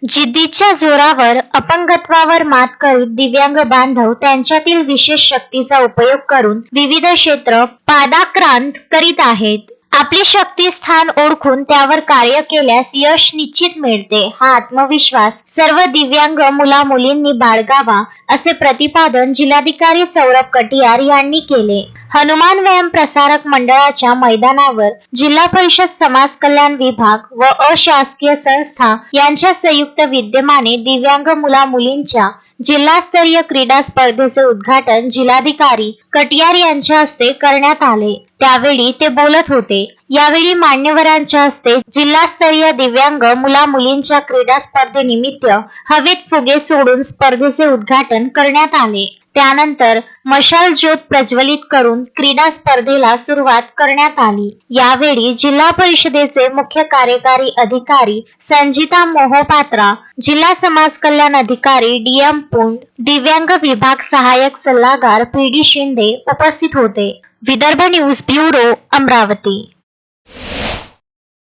जिद्दीच्या जोरावर अपंगत्वावर मात करीत दिव्यांग बांधव त्यांच्यातील विशेष शक्तीचा उपयोग करून विविध क्षेत्र पादाक्रांत करीत आहेत. आपली शक्तिस्थान ओळखून त्यावर कार्य केल्यास यश निश्चित मिळते, हा आत्मविश्वास सर्व दिव्यांग मुला-मुलींनी बाळगावा, असे प्रतिपादन जिल्हाधिकारी सौरभ कटियार यांनी केले. हनुमान व्यायाम प्रसारक मंडळाच्या मैदानावर जिल्हा परिषद समाज कल्याण विभाग व अशासकीय संस्था यांच्या संयुक्त विद्यमाने दिव्यांग मुला-मुलींच्या जिल्हास्तरीय क्रीडा स्पर्धेचे उद्घाटन जिल्हाधिकारी कटियार यांच्या हस्ते करण्यात आले. त्यावेळी ते बोलत होते. यावेळी मान्यवरांच्या हस्ते जिल्हास्तरीय दिव्यांग मुला-मुलींच्या क्रीडा स्पर्धेनिमित्त हवेत फुगे सोडून स्पर्धेचे उद्घाटन करण्यात आले. त्यानंतर मशाल ज्योत प्रज्वलित करून क्रीडा स्पर्धेला सुरुवात करण्यात आली. यावेळी जिल्हा परिषदेचे मुख्य कार्यकारी अधिकारी संजिता मोहोपात्रा, जिल्हा समाज कल्याण अधिकारी DM पुंड, दिव्यांग विभाग सहाय्यक सल्लागार PD शिंदे उपस्थित होते. Vidarbha news bureau, Amravati.